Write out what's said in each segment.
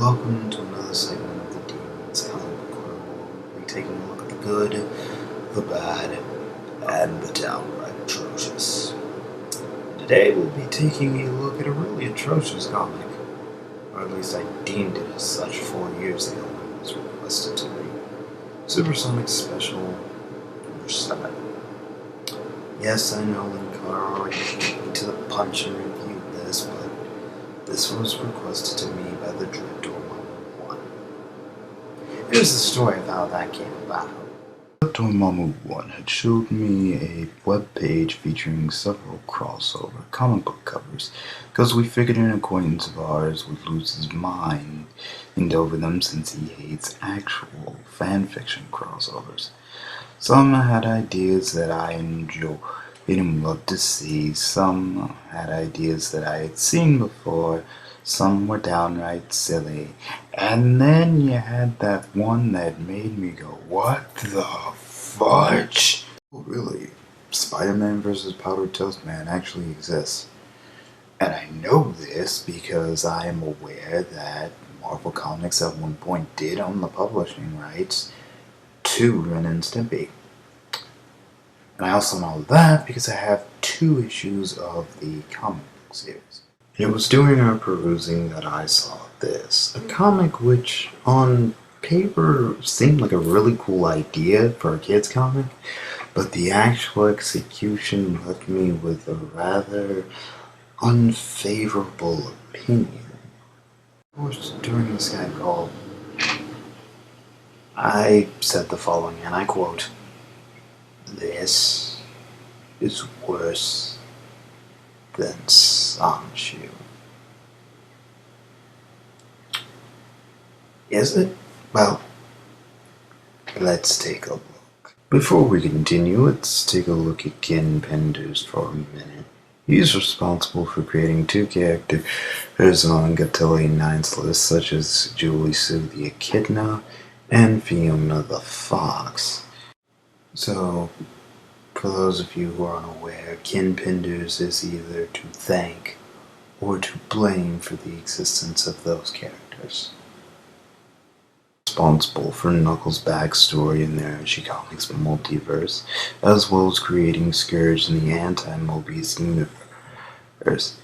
welcome to another segment of the Demons Comic Book Crew. We're taking a look at the good, the bad, and the downright atrocious. Today we'll be taking a look at a really atrocious comic, or at least I deemed it as such 4 years ago when it was requested to me. Supersonic Special number 7. Yes, I know Linkar already beat me to the punch and reviewed this, but this was requested to me by the Dread Dormammu 1. Here's the story of how that came about. Dormammu 1 had showed me a web page featuring several crossover comic book covers, because we figured an acquaintance of ours would lose his mind over them since he hates actual fanfiction crossovers. Some had ideas that I enjoyed and loved to see, some had ideas that I had seen before, some were downright silly, and then you had that one that made me go, what the fudge? Oh, really? Spider-Man vs. Powdered Toast Man actually exists. And I know this because I am aware that Marvel Comics at one point did own the publishing rights to Ren and Stimpy. And I also know that because I have 2 issues of the comic book series. It was during our perusing that I saw this, a comic which on paper seemed like a really cool idea for a kid's comic, but the actual execution left me with a rather unfavorable opinion. Of course, during the Skype call, I said the following, and I quote, "This is worse than Sanshu." Is it? Well, let's take a look. Before we continue, let's take a look at Ken Penders for a minute. He's responsible for creating 2 characters on Gatelian Nine's list, such as Julie Sue the Echidna and Fiona the Fox. So, for those of you who are unaware, Ken Penders is either to thank or to blame for the existence of those characters. Responsible for Knuckles' backstory in the Archie Comics multiverse, as well as creating Scourge in the anti-Mobius universe.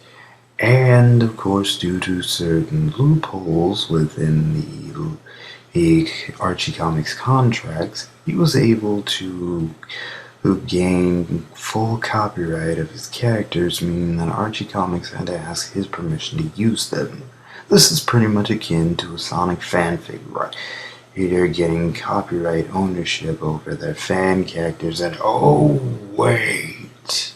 And, of course, due to certain loopholes within the Archie Comics contracts, he was able to gain full copyright of his characters, meaning that Archie Comics had to ask his permission to use them. This is pretty much akin to a Sonic fanfic writer getting copyright ownership over their fan characters, and oh wait!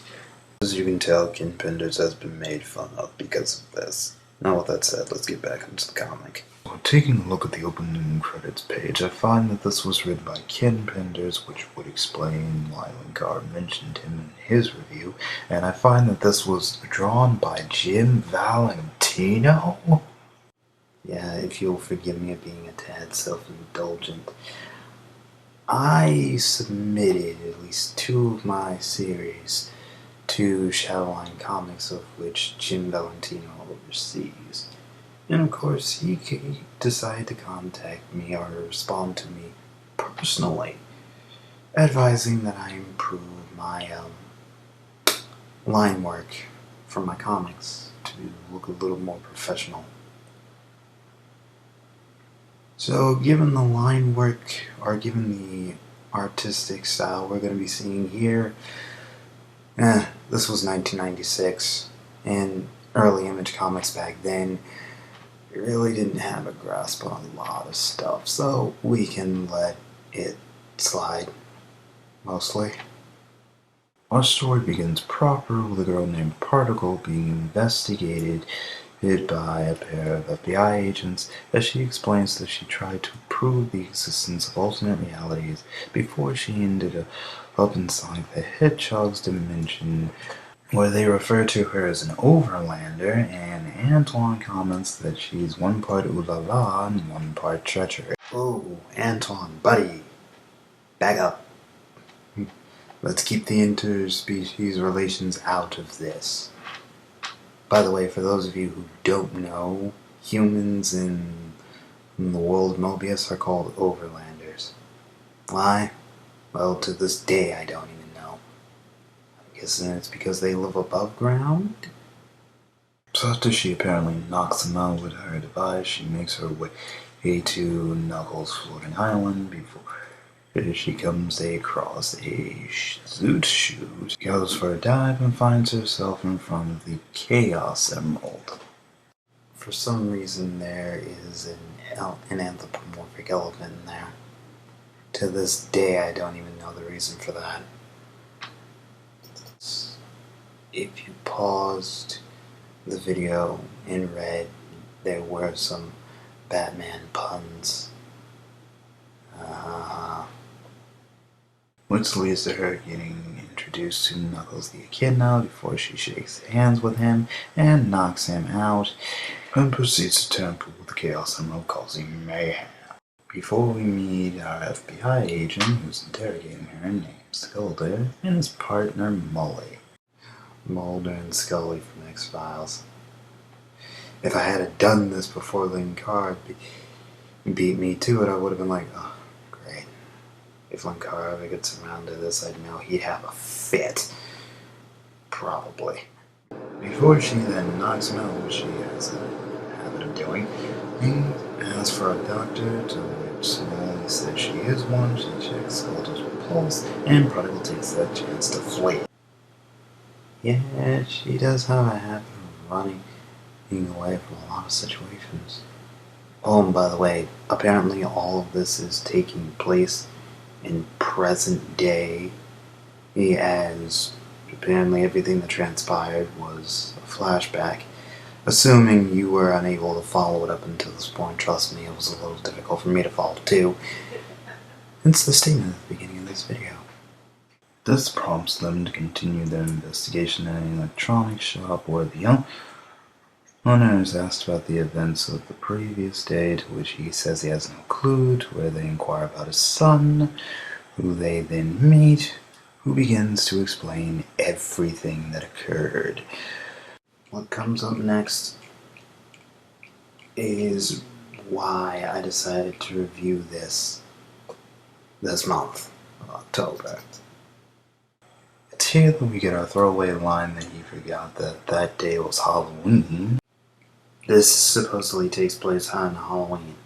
As you can tell, Ken Penders has been made fun of because of this. Now with that said, let's get back into the comic. Well, taking a look at the opening credits page, I find that this was written by Ken Penders, which would explain why Linkar mentioned him in his review, and I find that this was drawn by Jim Valentino. Yeah, if you'll forgive me of being a tad self-indulgent, I submitted at least 2 of my series to Shadowline Comics, of which Jim Valentino oversees. And of course, he decided to contact me or respond to me personally, advising that I improve my line work for my comics to look a little more professional. So, given the line work, or given the artistic style we're going to be seeing here, this was 1996, and early Image Comics back then really didn't have a grasp on a lot of stuff, so we can let it slide, mostly. Our story begins proper with a girl named Particle being investigated by a pair of FBI agents, as she explains that she tried to prove the existence of alternate realities before she ended up in Sonic the Hedgehog's dimension, where they refer to her as an overlander, and Antoine comments that she's one part ooh-la-la and one part treacherous. Oh, Antoine, buddy, back up. Let's keep the interspecies relations out of this. By the way, for those of you who don't know, humans and in the world of Mobius are called Overlanders. Why? Well, to this day I don't even know. I guess it's because they live above ground? So after she apparently knocks them out with her device, she makes her way to Knuckles' floating island before she comes across a zoot chute, goes for a dive, and finds herself in front of the Chaos Emerald. For some reason, there is an anthropomorphic elephant in there. To this day, I don't even know the reason for that. If you paused the video and read, there were some Batman puns. Which leads to her getting introduced to Knuckles the Echidna before she shakes hands with him and knocks him out, and proceeds to tamper with the Chaos Emerald, causing mayhem. Before we meet our FBI agent who's interrogating her, named Skulder, and his partner Mully. Mulder and Scully from X-Files. If I had done this before Linkara beat me to it, I would have been like, oh, great. If Linkara ever gets around to this, I'd know he'd have a fit. Probably. Before she then knocks him out, which she has a habit of doing, he asks for a doctor, to which Smalley says she is one. She checks Skulder's pulse, and Prodigal takes that chance to flee. Yeah, she does have a habit of running away from a lot of situations. Oh, and by the way, apparently all of this is taking place in present day, as apparently everything that transpired was a flashback. Assuming you were unable to follow it up until this point, trust me, it was a little difficult for me to follow too. Hence the statement at the beginning of this video. This prompts them to continue their investigation at an electronics shop where the owner is asked about the events of the previous day, to which he says he has no clue, to where they inquire about his son, who they then meet, who begins to explain everything that occurred. What comes up next is why I decided to review this month of October. It's here that we get our throwaway line that he forgot that that day was Halloween. This supposedly takes place on Halloween.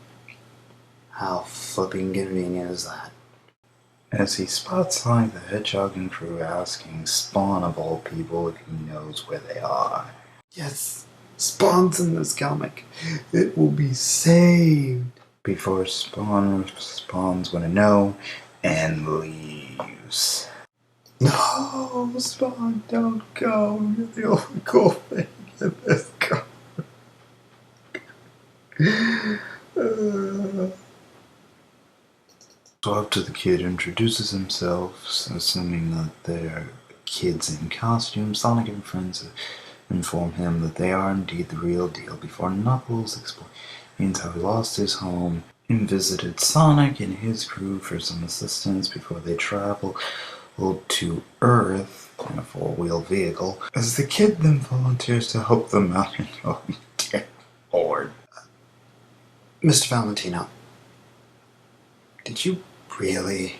How flipping convenient is that? As he spots Sonic the Hedgehog and crew asking Spawn of all people if he knows where they are. Yes, Spawn's in this comic. It will be saved. Before Spawn responds with a no and leaves. No, Spawn, don't go. You're the only cool thing in this comic. So after the kid introduces himself, assuming that they're kids in costume, Sonic and friends inform him that they are indeed the real deal before Knuckles explains how he lost his home and visited Sonic and his crew for some assistance before they travel to Earth in a four-wheel vehicle, as the kid then volunteers to help them out in a horde. Mr. Valentino, did you really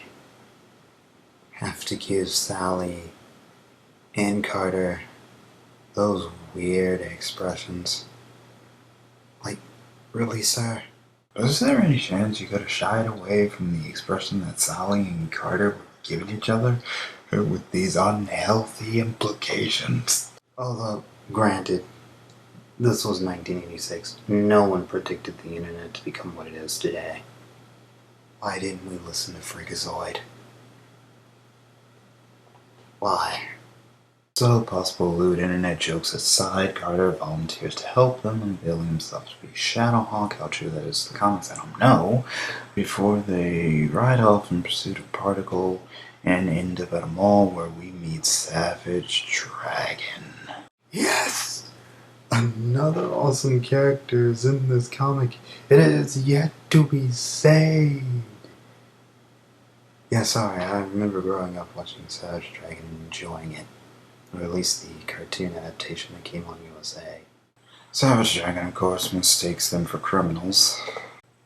have to give Sally and Carter those weird expressions? Like, really, sir? Is there any chance you could have shied away from the expression that Sally and Carter were giving each other with these unhealthy implications? Although, granted, this was 1986. No one predicted the internet to become what it is today. Why didn't we listen to Freakazoid? Why? So, possible lewd internet jokes aside, Carter volunteers to help them, unveiling himself to be Shadowhawk. How true that is to the comics, I don't know. Before they ride off in pursuit of Particle and end up at a mall where we meet Savage Dragon. Yes! Another awesome character is in this comic. It is yet to be saved. Yeah, sorry, I remember growing up watching Savage Dragon and enjoying it. Or at least the cartoon adaptation that came on USA. Savage Dragon, of course, mistakes them for criminals.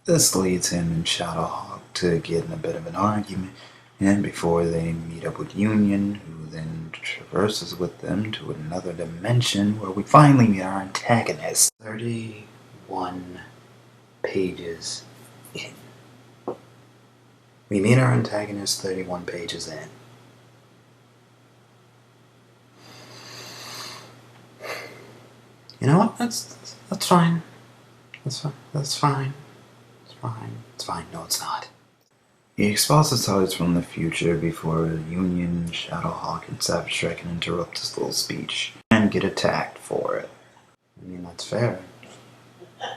This leads him and Shadowhawk to get in a bit of an argument, and before they meet up with Union, who then traverses with them to another dimension where we finally meet our antagonist. 31 pages in. We meet our antagonist 31 pages in. You know what? That's fine. That's fine. That's fine. It's fine. It's fine. No, it's not. He expositories from the future before Union, Shadowhawk, and Savage Strike can interrupt his little speech and get attacked for it. I mean, that's fair.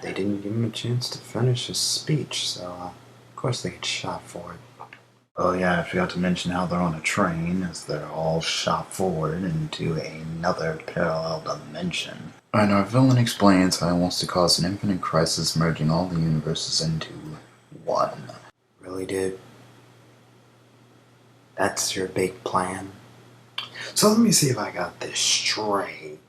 They didn't give him a chance to finish his speech, so of course they get shot for it. Oh yeah, I forgot to mention how they're on a train, as they're all shot forward into another parallel dimension. And our villain explains how he wants to cause an infinite crisis, merging all the universes into one. Really, dude? That's your big plan? So let me see if I got this straight.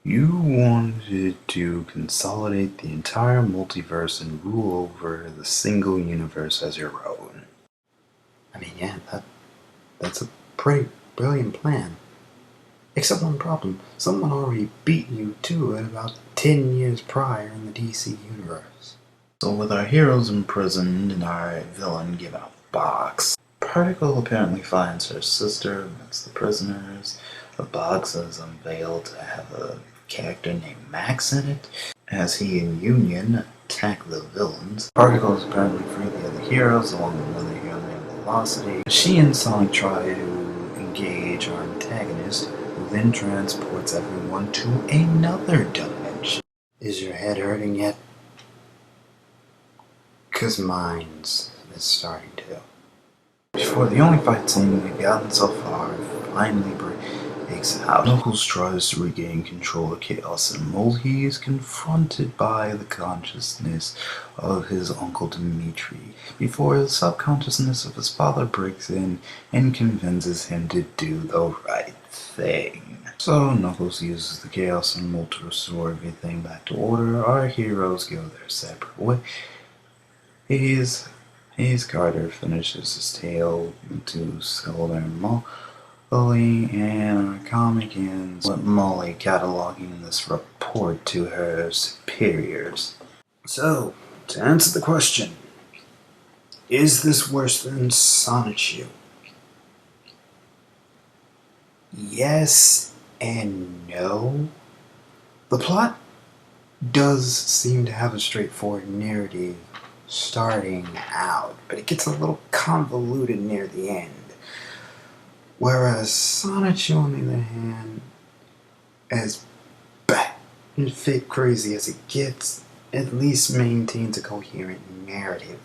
You wanted to consolidate the entire multiverse and rule over the single universe as your own. I mean, yeah, that's a pretty brilliant plan. Except one problem. Someone already beat you to it about 10 years prior in the DC universe. So with our heroes imprisoned and our villain given a box, Particle apparently finds her sister amidst the prisoners. The box is unveiled to have a character named Max in it. As he and Union attack the villains, Particle is apparently free the other heroes along with another hero named Velocity. She and Sonic try to engage our antagonist, who then transports everyone to another dimension. Is your head hurting yet? 'Cause mine's is starting to. Before the only fight scene we've gotten so far finally breaks out, Knuckles tries to regain control of Chaos Emerald. He is confronted by the consciousness of his uncle Dimitri before the subconsciousness of his father breaks in and convinces him to do the right thing. So Knuckles uses the Chaos Emerald to restore everything back to order. Our heroes go their separate ways. Carter finishes his tale to Skelter Molly, and our comic ends with Molly cataloging this report to her superiors. So, to answer the question, is this worse than Sonichu? Yes and no. The plot does seem to have a straightforward narrative starting out, but it gets a little convoluted near the end. Whereas Sonichu, on the other hand, as bad and fake crazy as it gets, at least maintains a coherent narrative.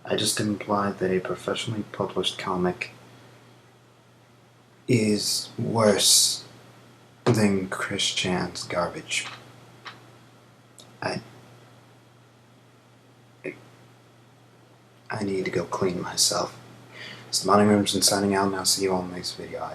I just implied that a professionally published comic is worse than Chris Chan's garbage. I need to go clean myself. It's Monty Rimson signing out, and I'll see you all in the next video.